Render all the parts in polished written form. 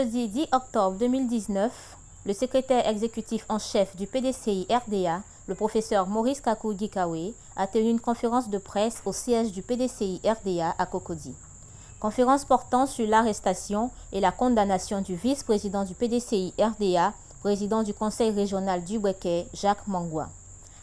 jeudi 10 octobre 2019, le secrétaire exécutif en chef du PDCI RDA, le professeur Maurice Kakou Gikawe, a tenu une conférence de presse au siège du PDCI RDA à Cocody. Conférence portant sur l'arrestation et la condamnation du vice-président du PDCI RDA, président du conseil régional du Bouéké, Jacques Mangwa.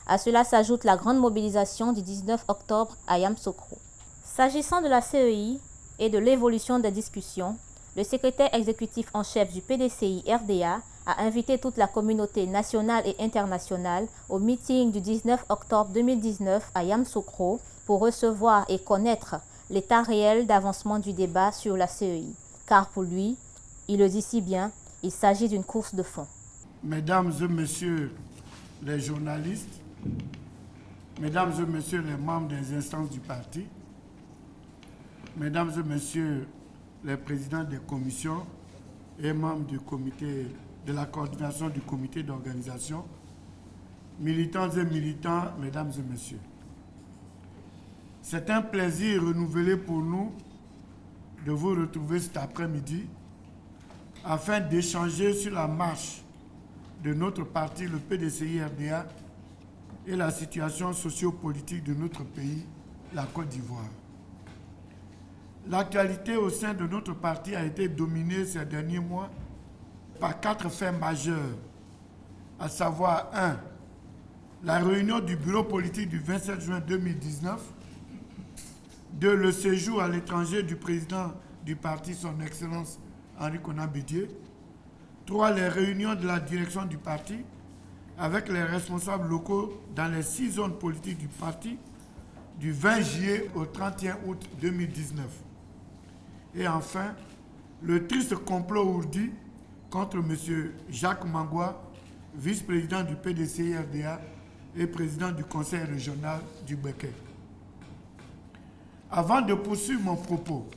À cela s'ajoute la grande mobilisation du 19 octobre à Yamoussoukro. S'agissant de la CEI et de l'évolution des discussions, le secrétaire exécutif en chef du PDCI RDA a invité toute la communauté nationale et internationale au meeting du 19 octobre 2019 à Yamoussoukro pour recevoir et connaître l'état réel d'avancement du débat sur la CEI. Car pour lui, il le dit si bien, il s'agit d'une course de fond. Mesdames et messieurs les journalistes, mesdames et messieurs les membres des instances du parti, mesdames et messieurs les présidents des commissions et membres du comité de la coordination du comité d'organisation, militants et militants, mesdames et messieurs. C'est un plaisir renouvelé pour nous de vous retrouver cet après-midi afin d'échanger sur la marche de notre parti, le PDCI RDA, et la situation sociopolitique de notre pays, la Côte d'Ivoire. L'actualité au sein de notre parti a été dominée ces derniers mois par 4 faits majeurs, à savoir 1. La réunion du bureau politique du 27 juin 2019, 2. Le séjour à l'étranger du président du parti, son Excellence Henri Konan Bédié, 3. Les réunions de la direction du parti avec les responsables locaux dans les 6 zones politiques du parti du 20 juillet au 31 août 2019. Et enfin, le triste complot ourdi contre M. Jacques Mangwa, vice-président du PDCI RDA et président du conseil régional du Bouéké. Avant de poursuivre mon propos,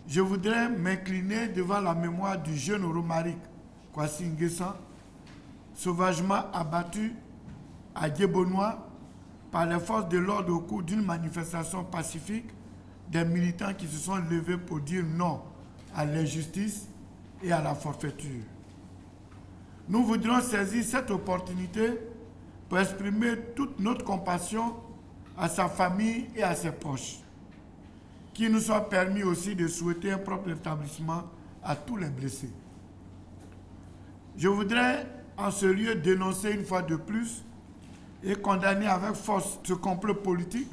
je voudrais m'incliner devant la mémoire du jeune Romaric Kwasi Nguessan, sauvagement abattu à Diebonois par les forces de l'ordre au cours d'une manifestation pacifique des militants qui se sont levés pour dire non à l'injustice et à la forfaiture. Nous voudrions saisir cette opportunité pour exprimer toute notre compassion à sa famille et à ses proches. Qu'il nous soit permis aussi de souhaiter un propre rétablissement à tous les blessés. Je voudrais en ce lieu dénoncer une fois de plus et condamner avec force ce complot politique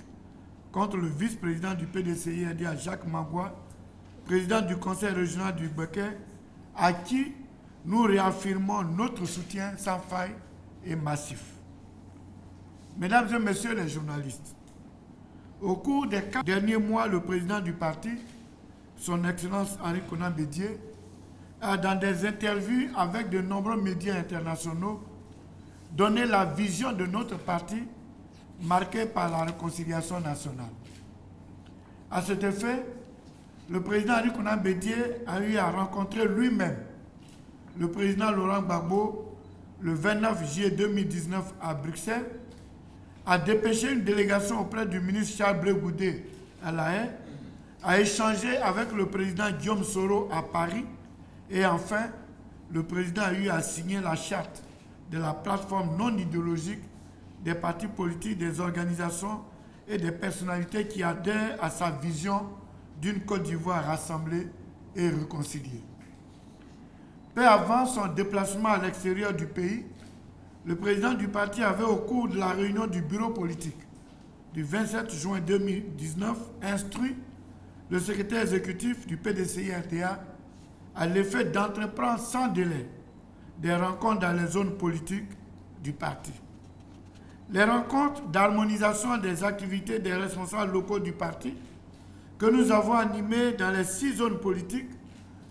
contre le vice-président du PDCI RDA, Jacques Mangwa, président du conseil régional du Bouéké, à qui nous réaffirmons notre soutien sans faille et massif. Mesdames et messieurs les journalistes, au cours des 4 derniers mois, le président du parti, son Excellence Henri Konan Bédié, a, dans des interviews avec de nombreux médias internationaux, donné la vision de notre parti marquée par la réconciliation nationale. À cet effet, le président Henri Konan Bédié a eu à rencontrer lui-même le président Laurent Gbagbo le 29 juillet 2019 à Bruxelles, a dépêché une délégation auprès du ministre Charles Blé Goudé à La Haye, a échangé avec le président Guillaume Soro à Paris et enfin, le président a eu à signer la charte de la plateforme non idéologique des partis politiques, des organisations et des personnalités qui adhèrent à sa vision d'une Côte d'Ivoire rassemblée et réconciliée. Peu avant son déplacement à l'extérieur du pays, le président du parti avait, au cours de la réunion du bureau politique du 27 juin 2019, instruit le secrétaire exécutif du PDCI RDA à l'effet d'entreprendre sans délai des rencontres dans les zones politiques du parti. Les rencontres d'harmonisation des activités des responsables locaux du parti que nous avons animées dans les 6 zones politiques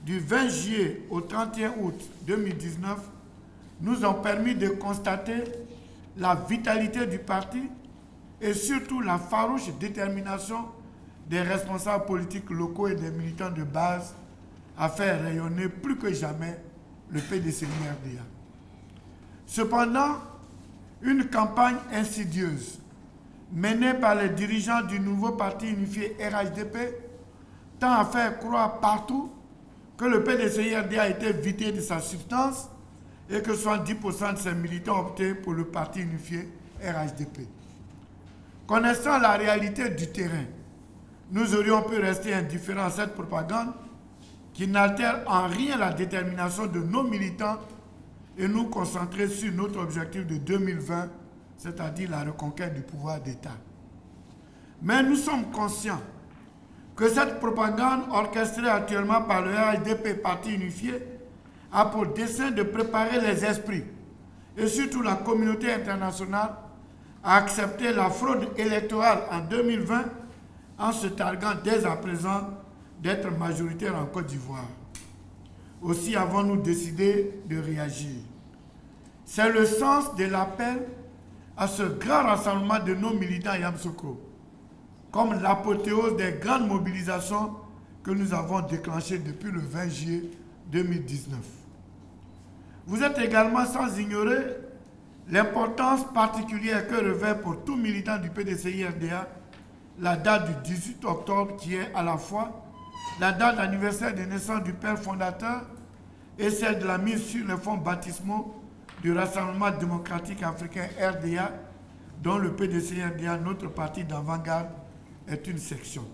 du 20 juillet au 31 août 2019 nous ont permis de constater la vitalité du parti et surtout la farouche détermination des responsables politiques locaux et des militants de base à faire rayonner plus que jamais le PDCI RDA. Cependant, une campagne insidieuse menée par les dirigeants du nouveau parti unifié RHDP tend à faire croire partout que le PDCI-RDA a été vidé de sa substance et que 70% de ses militants ont opté pour le parti unifié RHDP. Connaissant la réalité du terrain, nous aurions pu rester indifférents à cette propagande qui n'altère en rien la détermination de nos militants et nous concentrer sur notre objectif de 2020, c'est-à-dire la reconquête du pouvoir d'État. Mais nous sommes conscients que cette propagande orchestrée actuellement par le RHDP, parti unifié, a pour dessein de préparer les esprits et surtout la communauté internationale à accepter la fraude électorale en 2020 en se targuant dès à présent d'être majoritaire en Côte d'Ivoire. Aussi avons-nous décidé de réagir. C'est le sens de l'appel à ce grand rassemblement de nos militants à Yamoussoukro, comme l'apothéose des grandes mobilisations que nous avons déclenchées depuis le 20 juillet 2019. Vous êtes également sans ignorer l'importance particulière que revêt pour tout militant du PDCI-RDA la date du 18 octobre qui est à la fois la date d'anniversaire de naissance du père fondateur et celle de la mise sur les fonds baptismaux du Rassemblement démocratique africain RDA, dont le PDCI-RDA, notre parti d'avant-garde, est une section.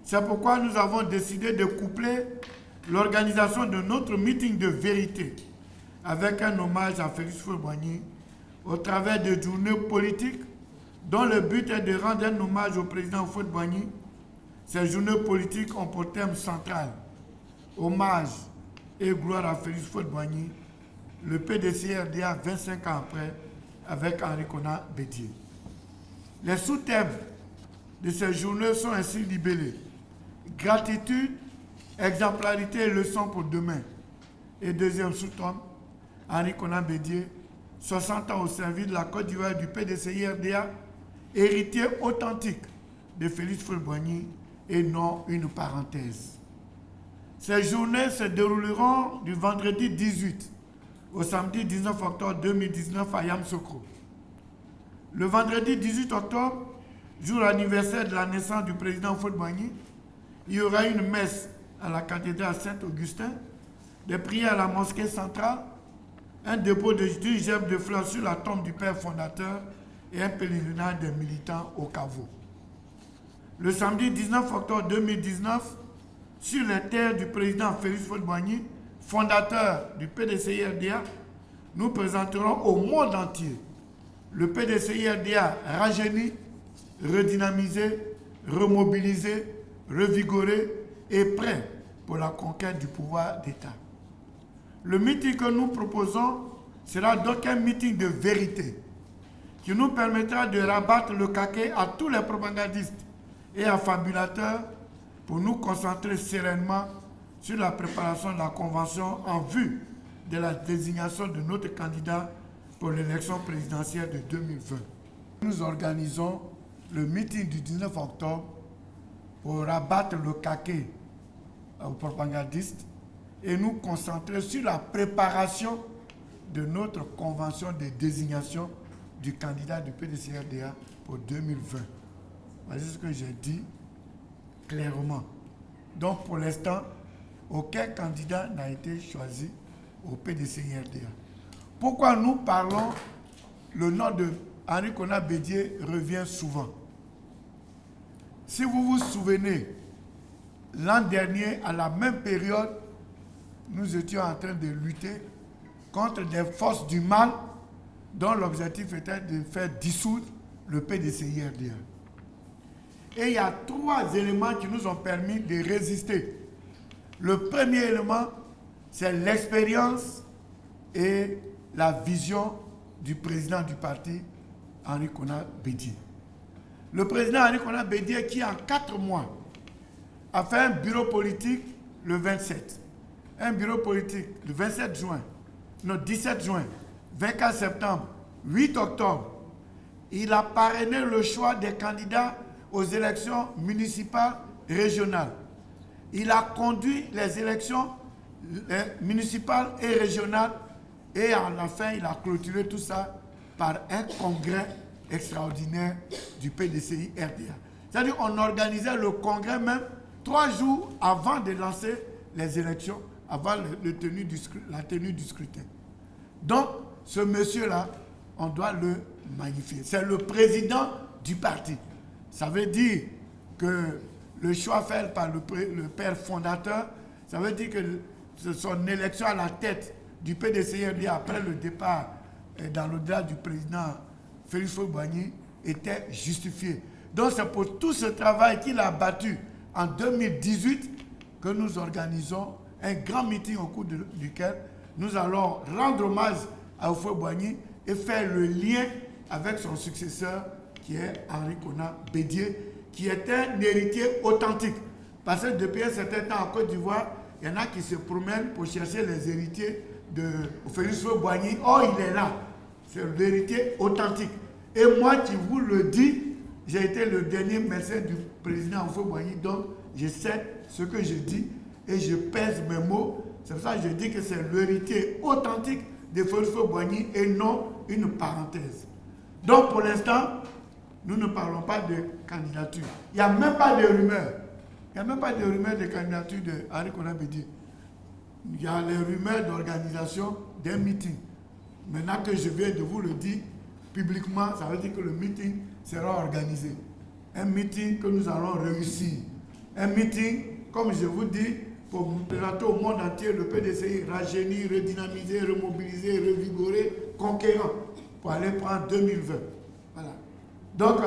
C'est pourquoi nous avons décidé de coupler l'organisation de notre meeting de vérité avec un hommage à Félix Houphouët-Boigny au travers de journées politiques dont le but est de rendre un hommage au président Houphouët-Boigny. Ces journées politiques ont pour thème central hommage et gloire à Félix Houphouët-Boigny, le PDCI-RDA 25 ans après, avec Henri Konan Bédié. Les sous-thèmes de ces journées sont ainsi libellés: gratitude, exemplarité et leçon pour demain. Et deuxième sous-thème, Henri Konan Bédié, 60 ans au service de la Côte d'Ivoire du PDCI-RDA, héritier authentique de Félix Houphouët-Boigny et non une parenthèse. Ces journées se dérouleront du vendredi 18 au samedi 19 octobre 2019 à Yamoussoukro. Le vendredi 18 octobre, jour anniversaire de la naissance du président Houphouët-Boigny, il y aura une messe à la cathédrale Saint-Augustin, des prières à la mosquée centrale, un dépôt d'une gerbe de fleurs sur la tombe du père fondateur et un pèlerinage des militants au caveau. Le samedi 19 octobre 2019, sur les terres du président Félix Houphouët-Boigny, fondateur du PDCI-RDA, nous présenterons au monde entier le PDCI-RDA rajeuni, redynamisé, remobilisé, revigoré et prêt pour la conquête du pouvoir d'État. Le meeting que nous proposons sera donc un meeting de vérité qui nous permettra de rabattre le caquet à tous les propagandistes et affabulateurs pour nous concentrer sereinement sur la préparation de la convention en vue de la désignation de notre candidat pour l'élection présidentielle de 2020. Nous organisons le meeting du 19 octobre pour rabattre le caquet aux propagandistes et nous concentrer sur la préparation de notre convention de désignation du candidat du PDCI-RDA pour 2020. Voici ce que j'ai dit clairement. Donc pour l'instant, aucun candidat n'a été choisi au PDCI-RDA. Pourquoi nous parlons, le nom de Henri Konan Bédié revient souvent. Si vous vous souvenez, l'an dernier, à la même période, nous étions en train de lutter contre des forces du mal dont l'objectif était de faire dissoudre le PDCI-RDA. Et il y a 3 éléments qui nous ont permis de résister. Le premier élément, c'est l'expérience et la vision du président du parti, Henri Konan Bédié. Le président Henri Konan Bédié qui, en 4 mois, a fait un bureau politique le 27, un bureau politique le 27 juin, le 17 juin, 24 septembre, 8 octobre. Il a parrainé le choix des candidats aux élections municipales régionales. Il a conduit les élections municipales et régionales et à la fin, il a clôturé tout ça par un congrès extraordinaire du PDCI-RDA. C'est-à-dire qu'on organisait le congrès même 3 jours avant de lancer les élections, avant la tenue du scrutin. Donc, ce monsieur-là, on doit le magnifier. C'est le président du parti. Ça veut dire que le choix fait par le père fondateur, ça veut dire que son élection à la tête du PDCI après le départ dans l'au-delà du président Félix Houphouët-Boigny était justifiée. Donc c'est pour tout ce travail qu'il a battu en 2018 que nous organisons un grand meeting au cours duquel nous allons rendre hommage à Houphouët-Boigny et faire le lien avec son successeur qui est Henri Konan Bédié, qui est un héritier authentique. Parce que depuis un certain temps en Côte d'Ivoire, il y en a qui se promènent pour chercher les héritiers de Félix Houphouët-Boigny. Oh, il est là. C'est l'héritier authentique. Et moi qui vous le dis, j'ai été le dernier médecin du président Houphouët-Boigny, donc je sais ce que je dis et je pèse mes mots. C'est pour ça que je dis que c'est l'héritier authentique de Félix Houphouët-Boigny et non une parenthèse. Donc pour l'instant, nous ne parlons pas de candidature. Il n'y a même pas de rumeurs. Il n'y a même pas de rumeurs de candidature de Henri Konan Bédié. Il y a les rumeurs d'organisation d'un meeting. Maintenant que je viens de vous le dire publiquement, ça veut dire que le meeting sera organisé. Un meeting que nous allons réussir. Un meeting, comme je vous dis, pour présenter au monde entier le PDCI rajeunir, redynamiser, remobiliser, revigorer, conquérant, pour aller prendre 2020. Voilà. Donc,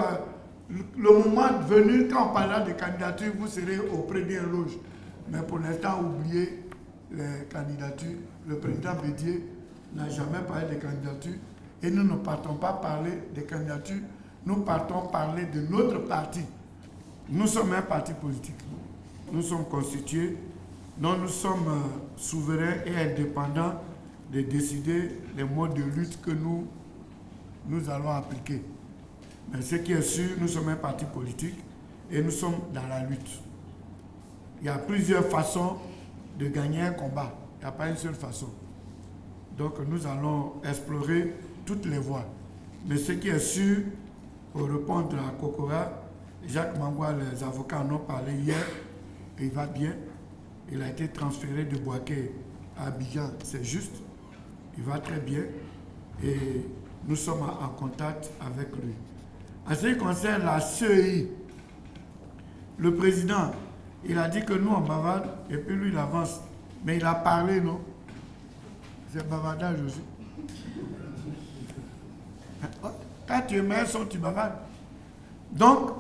le moment venu, quand on parlera de candidature, vous serez aux premières loges. Mais pour l'instant, oubliez les candidatures. Le président Bédié n'a jamais parlé de candidature. Et nous ne partons pas parler de candidature, nous partons parler de notre parti. Nous sommes un parti politique. Nous sommes constitués, donc nous sommes souverains et indépendants de décider les modes de lutte que nous allons appliquer. Mais ce qui est sûr, nous sommes un parti politique et nous sommes dans la lutte. Il y a plusieurs façons de gagner un combat. Il n'y a pas une seule façon. Donc nous allons explorer toutes les voies. Mais ce qui est sûr, pour répondre à Kokora, Jacques Mangwa, les avocats en ont parlé hier, et il va bien. Il a été transféré de Boaké à Abidjan, c'est juste. Il va très bien et nous sommes en contact avec lui. En ce qui concerne la CEI, le président, il a dit que nous on bavarde et puis lui il avance. Mais il a parlé, non? C'est bavardage aussi. Quand tu es maire, tu bavardes. Donc,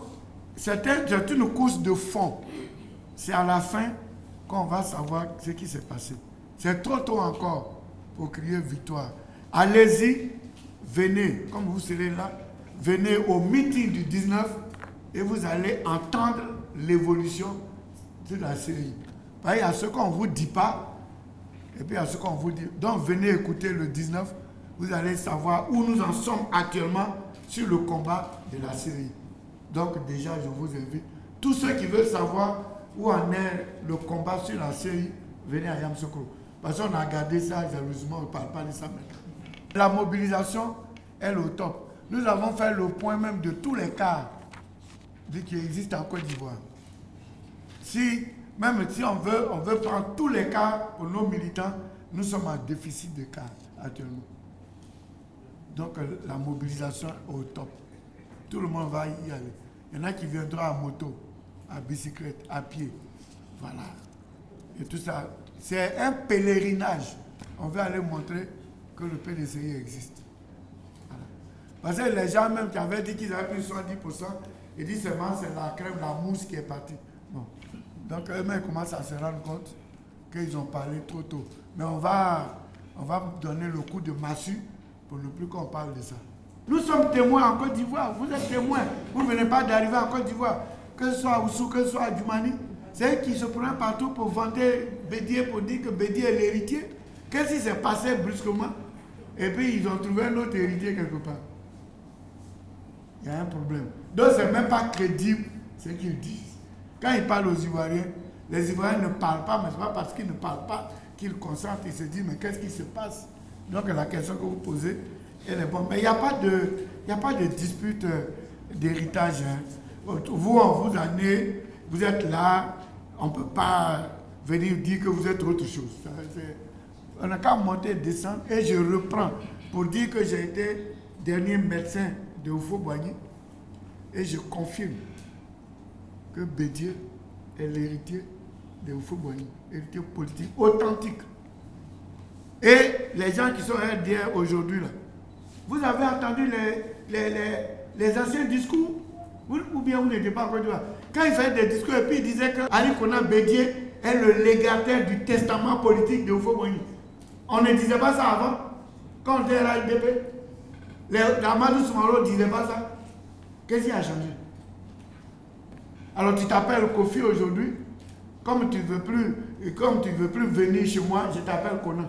c'est une course de fond. C'est à la fin qu'on va savoir ce qui s'est passé. C'est trop tôt encore pour crier victoire. Allez-y, venez, comme vous serez là, venez au meeting du 19 et vous allez entendre l'évolution de la série. Il y a ce qu'on ne vous dit pas et puis il y a ce qu'on vous dit. Donc venez écouter le 19, vous allez savoir où nous en sommes actuellement sur le combat de la série. Donc déjà, je vous invite. Tous ceux qui veulent savoir où en est le combat sur la série, venez à Yamoussoukro. Parce qu'on a gardé ça jalousement, on ne parle pas de ça maintenant. La mobilisation est au top. Nous avons fait le point même de tous les cas qui existent en Côte d'Ivoire. Même si on veut prendre tous les cas pour nos militants, nous sommes en déficit de cas actuellement. Donc la mobilisation est au top. Tout le monde va y aller. Il y en a qui viendront à moto, à bicyclette, à pied. Voilà. Et tout ça. C'est un pèlerinage. On veut aller montrer que le PDCI existe. Voilà. Parce que les gens même qui avaient dit qu'ils avaient pris 70%, ils disent seulement c'est la crème, la mousse qui est partie. Bon. Donc eux-mêmes commencent à se rendre compte qu'ils ont parlé trop tôt. Mais on va donner le coup de massue pour ne plus qu'on parle de ça. Nous sommes témoins en Côte d'Ivoire. Vous êtes témoins. Vous ne venez pas d'arriver en Côte d'Ivoire. Que ce soit à Oussou, que ce soit à Djoumani. C'est eux qui se prennent partout pour vanter Bédié, pour dire que Bédié est l'héritier. Qu'est-ce qui s'est passé brusquement? Et puis ils ont trouvé un autre héritier quelque part. Il y a un problème. Donc ce n'est même pas crédible ce qu'ils disent. Quand ils parlent aux Ivoiriens, les Ivoiriens ne parlent pas, mais ce n'est pas parce qu'ils ne parlent pas qu'ils consentent. Ils se disent, mais qu'est-ce qui se passe? Donc la question que vous posez, elle est bonne. Mais il n'y a pas de dispute d'héritage. Hein. Vous, en vous êtes là, on ne peut pas venir dire que vous êtes autre chose. On n'a qu'à monter, descendre, et je reprends pour dire que j'ai été dernier médecin de Oufo-Boigny, et je confirme que Bédié est l'héritier de Oufo-Boigny, héritier politique authentique. Et les gens qui sont RDR aujourd'hui, là, vous avez entendu les anciens discours, ou bien vous n'étiez pas encore là. Quand il faisait des discours, et puis il disait que Ali Kona Bédié est le légataire du testament politique de Oufo-Boigny. On ne disait pas ça avant, quand on était RDP. Amadou Soumaro ne disait pas ça. Qu'est-ce qui a changé? Alors tu t'appelles Kofi aujourd'hui, comme tu ne veux plus venir chez moi, je t'appelle Kona.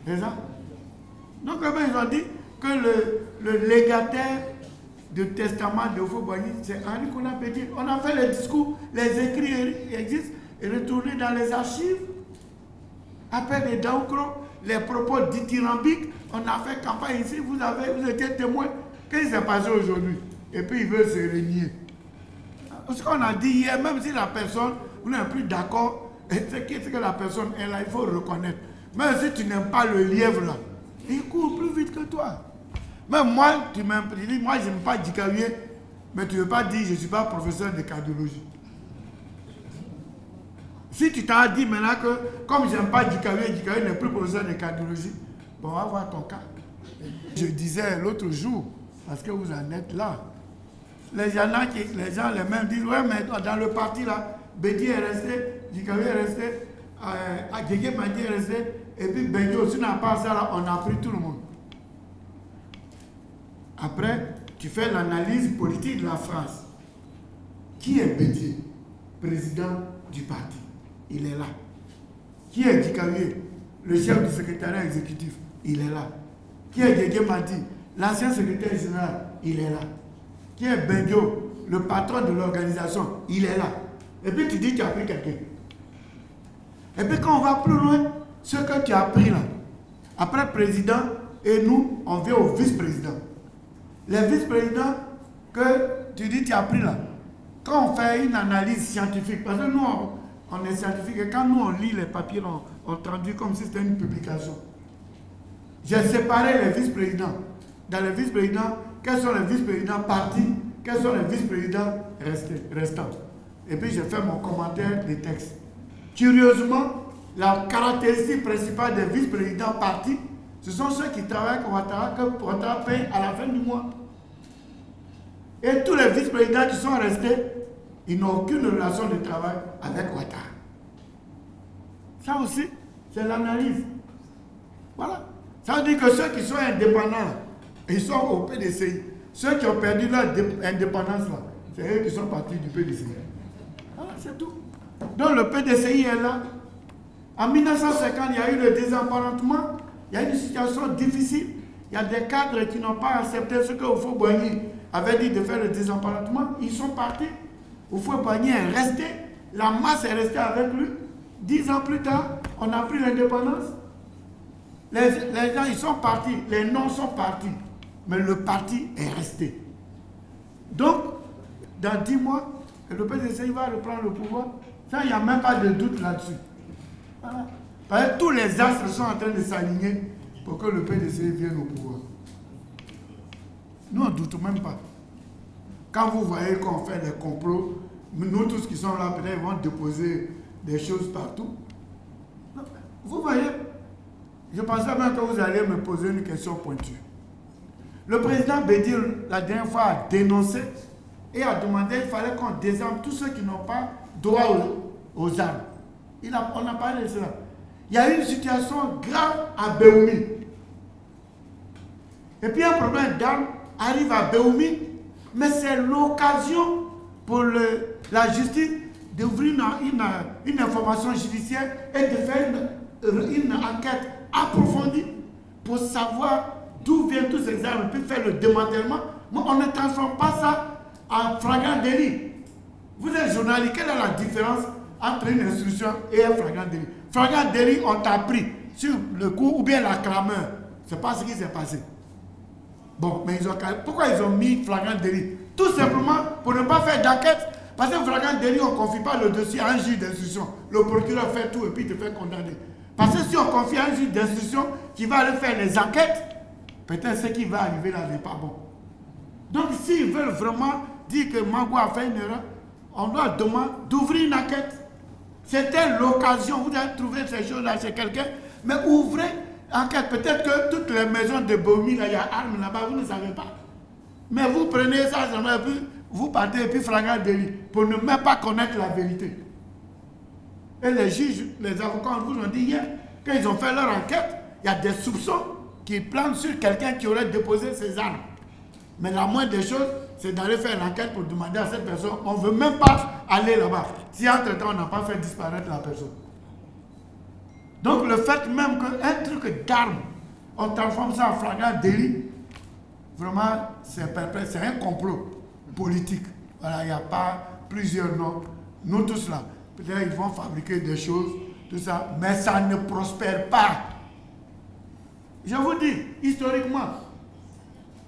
C'est ça? Donc ils ont dit que le légataire du testament de Oufo-Boigny, c'est Henri Kona Bédié. On a fait les discours, les écrits existent, et retournés dans les archives. Après les Daoukro, les propos dithyrambiques, on a fait campagne ici, vous étiez témoin. Qu'est-ce qui s'est passé aujourd'hui? Et puis il veut se régner. Ce qu'on a dit hier, même si la personne, vous n'êtes plus d'accord, c'est que la personne est là, il faut reconnaître. Même si tu n'aimes pas le lièvre là, il court plus vite que toi. Même moi, tu m'aimes, moi je n'aime pas Dikawié, mais tu ne veux pas dire je ne suis pas professeur de cardiologie. Si tu t'as dit maintenant que, comme je n'aime pas Dikawié n'est plus professeur de cardiologie, bon, on va voir ton cas. Je disais l'autre jour, parce que vous en êtes là, les gens les mêmes disent, ouais, mais dans le parti là, Bédi est resté, Dikawié est resté, Agege Madi est resté, et puis Bédi aussi n'a pas ça là, on a pris tout le monde. Après, tu fais l'analyse politique de la France. Qui est Bédi, président du parti? Il est là. Qui est Dikawié, le chef du secrétariat exécutif? Il est là. Qui est Gege Madi, l'ancien secrétaire général? Il est là. Qui est Bendio, le patron de l'organisation? Il est là. Et puis tu dis que tu as pris quelqu'un. Et puis quand on va plus loin, ce que tu as pris là, après président, et nous, on vient au vice-président. Les vice-présidents que tu dis que tu as pris là, quand on fait une analyse scientifique, parce que nous, on est scientifique, et quand nous on lit les papiers, on traduit comme si c'était une publication. J'ai séparé les vice-présidents. Dans les vice-présidents, quels sont les vice-présidents partis, quels sont les vice-présidents restants. Et puis j'ai fait mon commentaire des textes. Curieusement, la caractéristique principale des vice-présidents partis, ce sont ceux qui travaillent avec Ouattara, que Ouattara paye à la fin du mois. Et tous les vice-présidents qui sont restés, ils n'ont aucune relation de travail avec Ouattara. Ça aussi, c'est l'analyse. Voilà. Ça veut dire que ceux qui sont indépendants, ils sont au PDCI. Ceux qui ont perdu leur indépendance, là, c'est eux qui sont partis du PDCI. Voilà, c'est tout. Donc le PDCI est là. En 1950, il y a eu le désemparentement. Il y a une situation difficile. Il y a des cadres qui n'ont pas accepté ce que Oufo-Boigny avait dit de faire le désemparentement. Ils sont partis. Oufo-Boigny est resté. La masse est restée avec lui. 10 ans plus tard, on a pris l'indépendance. Les gens, ils sont partis. Les noms sont partis. Mais le parti est resté. Donc, dans 10 mois, le PDCI va reprendre le pouvoir. Ça, il n'y a même pas de doute là-dessus. Voilà. Parce que tous les astres sont en train de s'aligner pour que le PDCI vienne au pouvoir. Nous, on ne doute même pas. Quand vous voyez qu'on fait des complots, nous tous qui sommes là, peut-être ils vont déposer des choses partout. Vous voyez, je pensais même que vous alliez me poser une question pointue. Le président Bédi, la dernière fois, a dénoncé et a demandé qu'il fallait qu'on désarme tous ceux qui n'ont pas droit aux armes. On a parlé de cela. Il y a eu une situation grave à Béoumi. Et puis un problème d'armes arrive à Béoumi, mais c'est l'occasion pour la justice d'ouvrir une information judiciaire et de faire une enquête approfondie pour savoir d'où viennent tous ces armes et puis faire le démantèlement. Mais on ne transforme pas ça en flagrant délit. Vous êtes journaliste, quelle est la différence entre une instruction et un flagrant délit? Flagrant délit, on t'a pris sur le coup ou bien la clameur. C'est pas ce qui s'est passé. Bon, mais pourquoi ils ont mis flagrant délit? Tout simplement pour ne pas faire d'enquête. Parce que flagrant délit, on ne confie pas le dossier à un juge d'instruction. Le procureur fait tout et puis te fait condamner. Parce que si on confie à un juge d'instruction qui va aller faire les enquêtes, peut-être ce qui va arriver là n'est pas bon. Donc s'ils veulent vraiment dire que Mangou a fait une erreur, on doit demander d'ouvrir une enquête. C'était l'occasion, vous avez trouvé ces choses-là chez quelqu'un, mais ouvrez enquête. Peut-être que toutes les maisons de Bomi, là, il y a armes là-bas, vous ne savez pas. Mais vous prenez ça, et puis vous partez et puis flagrant délit, pour ne même pas connaître la vérité. Et les juges, les avocats vous ont dit hier, quand ils ont fait leur enquête, il y a des soupçons qui plantent sur quelqu'un qui aurait déposé ses armes. Mais la moindre des choses, c'est d'aller faire l'enquête pour demander à cette personne. On ne veut même pas aller là-bas. Si entre-temps, on n'a pas fait disparaître la personne. Donc le fait même qu'un truc d'arme, on transforme ça en flagrant délit, vraiment, c'est un complot politique. Voilà, il n'y a pas plusieurs noms. Nous tous là, peut-être ils vont fabriquer des choses, tout ça, mais ça ne prospère pas. Je vous dis, historiquement,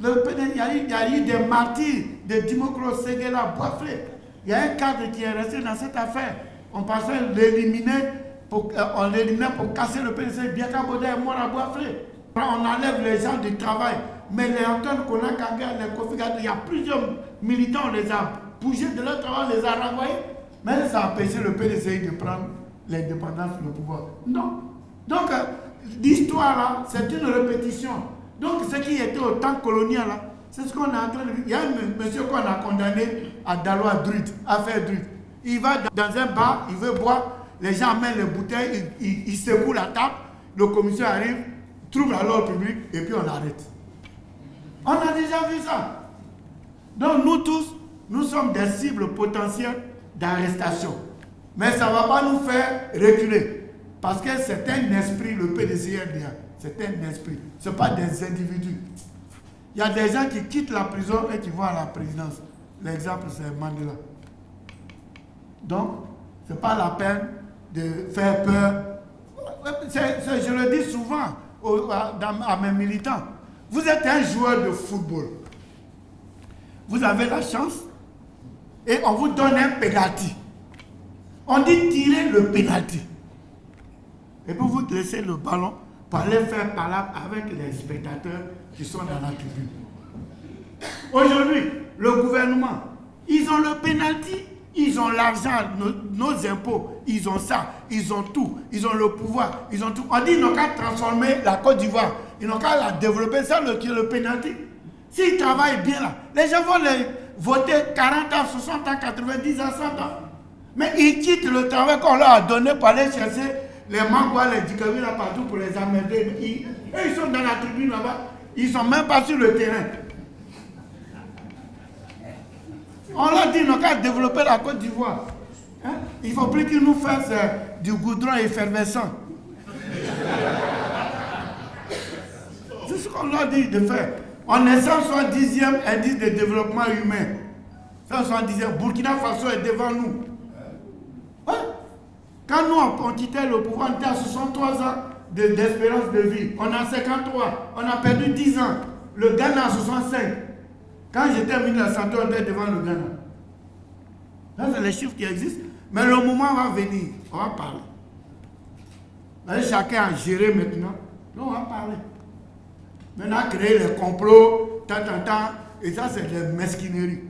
il y a eu des martyrs de Dimokro Séguéla Boisflé. Il y a un cadre qui est resté dans cette affaire. On pensait l'éliminer, on l'éliminait pour casser le PDC. Biaka Bodé est mort à Boisflé. On enlève les gens du travail. Mais les Antoine Konakanga, les Kofi Gado, il y a plusieurs militants, on les a bougés de leur travail, on les a renvoyés. Mais ça a empêché le PDCI de prendre l'indépendance, le pouvoir. Non. Donc, l'histoire là, c'est une répétition. Donc, ce qui était au temps colonial là, c'est ce qu'on est en train de dire. Il y a un monsieur qu'on a condamné à Daloa Druid, à faire Druid. Il va dans un bar, il veut boire, les gens amènent les bouteilles, il secoue la table, le commissaire arrive, trouble à l'ordre public et puis on arrête. On a déjà vu ça. Donc nous tous, nous sommes des cibles potentielles d'arrestation. Mais ça ne va pas nous faire reculer. Parce que c'est un esprit, le PDCRDA. C'est un esprit. Ce n'est pas des individus. Il y a des gens qui quittent la prison et qui vont à la présidence. L'exemple, c'est Mandela. Donc, ce n'est pas la peine de faire peur. Je le dis souvent à mes militants. Vous êtes un joueur de football. Vous avez la chance et on vous donne un penalty. On dit tirer le penalty. Et puis vous laissez le ballon pour aller faire palabre avec les spectateurs qui sont dans la tribune. Aujourd'hui, le gouvernement, ils ont le penalty, ils ont l'argent, nos impôts, ils ont ça, ils ont tout, ils ont le pouvoir, ils ont tout. On dit qu'ils n'ont qu'à transformer la Côte d'Ivoire, ils n'ont qu'à la développer, ça le penalty. S'ils travaillent bien là, les gens vont les voter 40 ans, 60 ans, 90 ans, 100 ans. Mais ils quittent le travail qu'on leur a donné pour aller chercher les Mangouas, les Dikawi là partout pour les emmerder. Ils sont dans la tribune là-bas, ils ne sont même pas sur le terrain. On leur dit qu'ils n'ont qu'à développer la Côte d'Ivoire. Hein? Il ne faut plus qu'ils nous fassent du goudron effervescent. C'est ce qu'on leur dit de faire. On est 170e indice de développement humain. 170e. Burkina Faso est devant nous. Hein? Quand nous on quittait le pouvoir, on était à 63 ans d'espérance de vie. On a 53. On a perdu 10 ans. Le Ghana a 65. Quand j'étais ministre de la Santé, on était devant le Ghana. Là, c'est les chiffres qui existent. Mais le moment va venir. On va parler. Là, chacun a géré maintenant. Là, on va parler. Maintenant, créer les complots, et ça, c'est des mesquineries.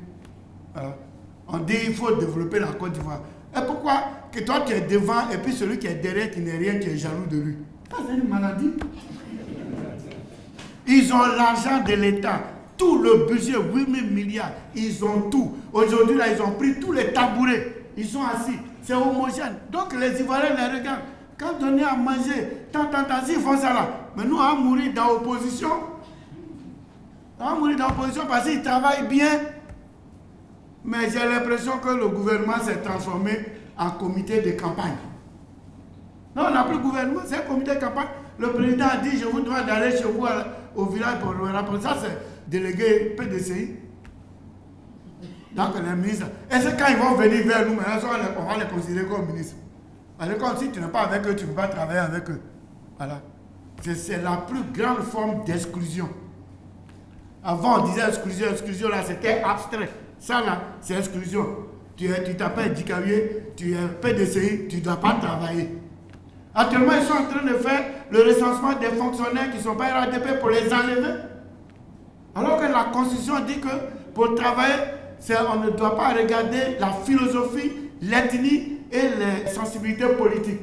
On dit qu'il faut développer la Côte d'Ivoire. Et pourquoi que toi, tu es devant, et puis celui qui est derrière, qui n'est rien, qui est jaloux de lui? Ça, c'est une maladie. Ils ont l'argent de l'État. Tout le budget, 8 000 milliards, ils ont tout. Aujourd'hui, là, ils ont pris tous les tabourets. Ils sont assis. C'est homogène. Donc, les Ivoiriens les regardent. Quand on est à manger, s'ils font ça là. Mais nous, on va mourir dans l'opposition. On va mourir dans l'opposition parce qu'ils travaillent bien. Mais j'ai l'impression que le gouvernement s'est transformé en comité de campagne. Non, on n'a plus de gouvernement, c'est un comité de campagne. Le président a dit, je vous demande d'aller chez vous au village pour le rapport. Ça, c'est délégué PDCI. Donc, les ministres. Et c'est quand ils vont venir vers nous, maintenant, on va les considérer comme ministres. Alors, comme si tu n'es pas avec eux, tu ne peux pas travailler avec eux. Voilà. C'est la plus grande forme d'exclusion. Avant, on disait exclusion, là, c'était abstrait. Ça, là, c'est exclusion. tu t'appelles Dikawié, tu es PDCI, tu ne dois pas travailler. Actuellement, ils sont en train de faire le recensement des fonctionnaires qui ne sont pas RATP pour les enlever. Alors que la Constitution dit que pour travailler, on ne doit pas regarder la philosophie, l'ethnie et les sensibilités politiques.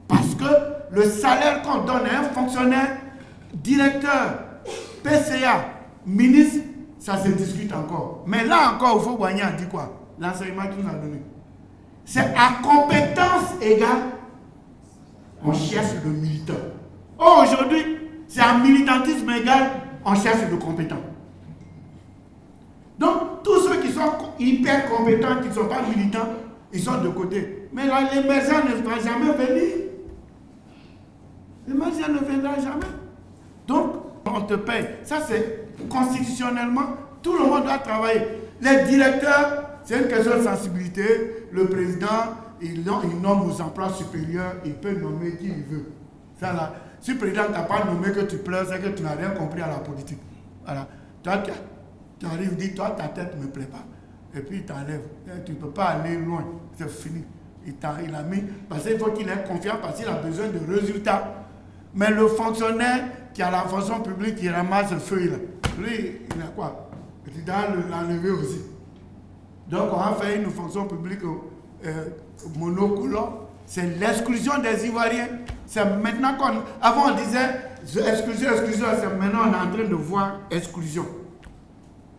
Parce que le salaire qu'on donne à un fonctionnaire, directeur, PCA, ministre, ça se discute encore. Mais là encore, il faut Boigny a dit quoi? L'enseignement qu'il nous a donné. C'est à compétence égale, on cherche le militant. Or, aujourd'hui, c'est à militantisme égal, on cherche le compétent. Donc, tous ceux qui sont hyper compétents, qui ne sont pas militants, ils sont de côté. Mais là, l'émergent ne va jamais venir. L'émergent ne viendra jamais. Donc, on te paye. Ça, c'est constitutionnellement, tout le monde doit travailler. Les directeurs, c'est une question de sensibilité. Le président, il nomme aux emplois supérieurs, il peut nommer qui il veut. Ça, là, si le président ne t'a pas nommé, que tu pleures, c'est que tu n'as rien compris à la politique. Voilà. Toi, tu arrives, dis, toi, ta tête ne me plaît pas. Et puis, il t'enlève. Tu ne peux pas aller loin. C'est fini. Il a mis, parce qu'il faut qu'il ait confiance, parce qu'il a besoin de résultats. Mais le fonctionnaire qui a la fonction publique, qui ramasse le feuille, là, lui, il a quoi? Tu dois l'enlever aussi. Donc, on a fait une fonction publique monocolore. C'est l'exclusion des Ivoiriens. C'est maintenant qu'on... Avant, on disait exclusion. C'est maintenant on est en train de voir exclusion.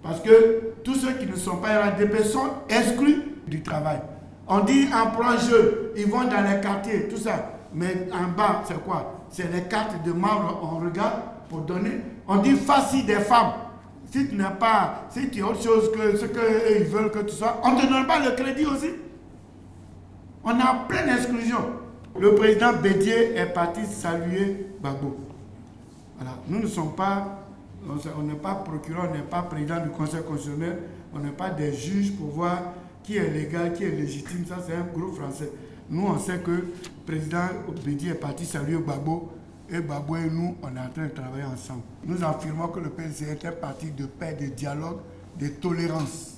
Parce que tous ceux qui ne sont pas RADP sont exclus du travail. On dit emploi jeune, ils vont dans les quartiers, tout ça. Mais en bas, c'est quoi? C'est les cartes de membres, on regarde pour donner. On dit facile des femmes. Si tu n'as pas, si tu as autre chose que ce qu'ils veulent que tu sois, on ne te donne pas le crédit aussi. On est en pleine exclusion. Le président Bédié est parti saluer Gbagbo. Voilà. Nous ne sommes pas, on n'est pas procureur, on n'est pas président du Conseil constitutionnel, on n'est pas des juges pour voir qui est légal, qui est légitime. Ça, c'est un groupe français. Nous, on sait que le président Bédié est parti saluer Gbagbo. Et Gbagbo et nous, on est en train de travailler ensemble. Nous affirmons que le PDCI est un parti de paix, de dialogue, de tolérance.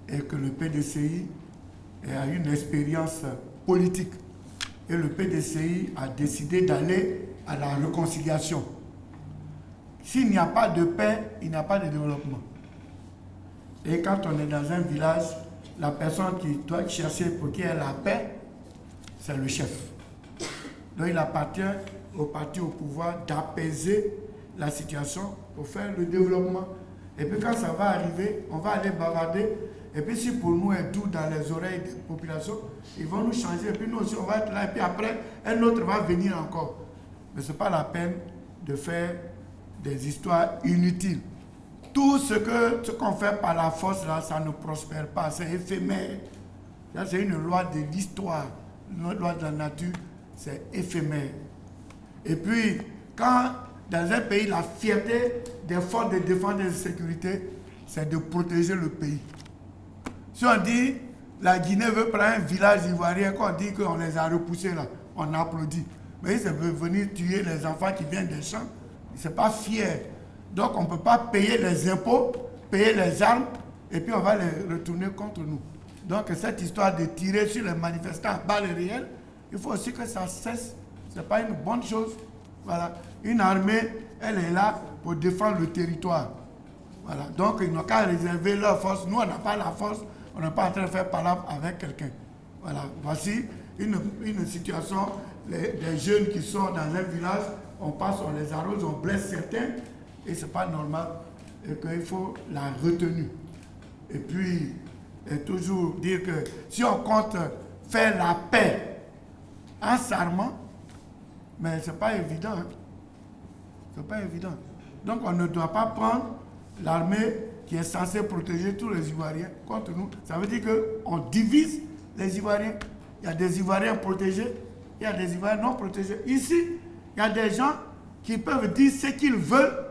Et que le PDCI a une expérience politique. Et le PDCI a décidé d'aller à la réconciliation. S'il n'y a pas de paix, il n'y a pas de développement. Et quand on est dans un village, la personne qui doit chercher pour qu'il y ait la paix, c'est le chef. Donc il appartient au parti au pouvoir d'apaiser la situation pour faire le développement. Et puis quand ça va arriver, on va aller bavarder. Et puis si pour nous est doux dans les oreilles des populations, ils vont nous changer. Et puis nous aussi on va être là. Et puis après, un autre va venir encore. Mais ce n'est pas la peine de faire des histoires inutiles. Tout ce qu'on fait par la force, là, ça ne prospère pas. C'est éphémère. Là, c'est une loi de l'histoire, une loi de la nature. C'est éphémère. Et puis, quand dans un pays, la fierté des forces de défense et de sécurité, c'est de protéger le pays. Si on dit, la Guinée veut prendre un village ivoirien, qu'on dit qu'on les a repoussés là, on applaudit. Mais ils veulent venir tuer les enfants qui viennent des champs. Ils ne sont pas fiers. Donc on ne peut pas payer les impôts, payer les armes, et puis on va les retourner contre nous. Donc cette histoire de tirer sur les manifestants à balles réelles, il faut aussi que ça cesse. Ce n'est pas une bonne chose. Voilà. Une armée, elle est là pour défendre le territoire. Voilà. Donc ils n'ont qu'à réserver leur force. Nous, on n'a pas la force. On n'est pas en train de faire palabre avec quelqu'un. Voilà. Voici une situation. Les jeunes qui sont dans un village, on passe, on les arrose, on blesse certains. Et ce n'est pas normal. Et qu'il faut la retenue. Et puis, toujours dire que si on compte faire la paix en s'armant, mais ce n'est pas évident. Hein. Ce n'est pas évident. Donc on ne doit pas prendre l'armée qui est censée protéger tous les Ivoiriens contre nous. Ça veut dire qu'on divise les Ivoiriens. Il y a des Ivoiriens protégés, il y a des Ivoiriens non protégés. Ici, il y a des gens qui peuvent dire ce qu'ils veulent.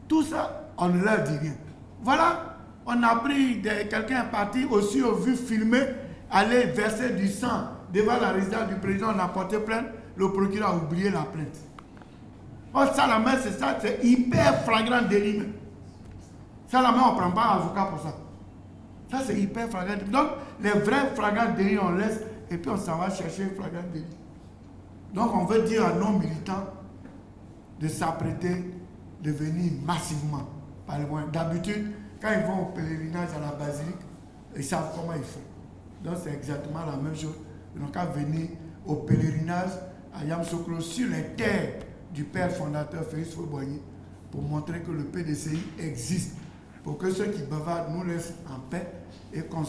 Tout ça, on ne leur dit rien. Voilà, on a pris quelqu'un parti aussi au vu filmer, aller verser du sang devant la résidence du président, on a porté plainte, le procureur a oublié la plainte. Oh, ça la main, c'est ça, c'est hyper flagrant délit. Ça la main, on ne prend pas un avocat pour ça. Ça, c'est hyper flagrant. Donc, les vrais flagrants délits, on laisse et puis on s'en va chercher un flagrant délit. Donc, on veut dire à nos militants de s'apprêter, de venir massivement par les moyens. D'habitude, quand ils vont au pèlerinage à la basilique, ils savent comment ils font. Donc, c'est exactement la même chose. Ils n'ont qu'à venir au pèlerinage à Yamoussoukro sur les terres du père fondateur Félix Houphouët-Boigny pour montrer que le PDCI existe, pour que ceux qui bavardent nous laissent en paix et qu'on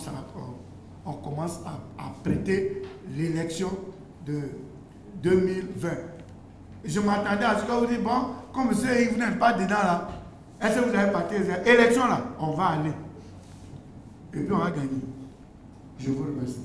commence à prêter l'élection de 2020. Je m'attendais à ce que vous dites, bon, comme M. Yves n'est pas dedans là, est-ce que vous avez parti élection là? On va aller. Et puis on va gagner. Je vous remercie.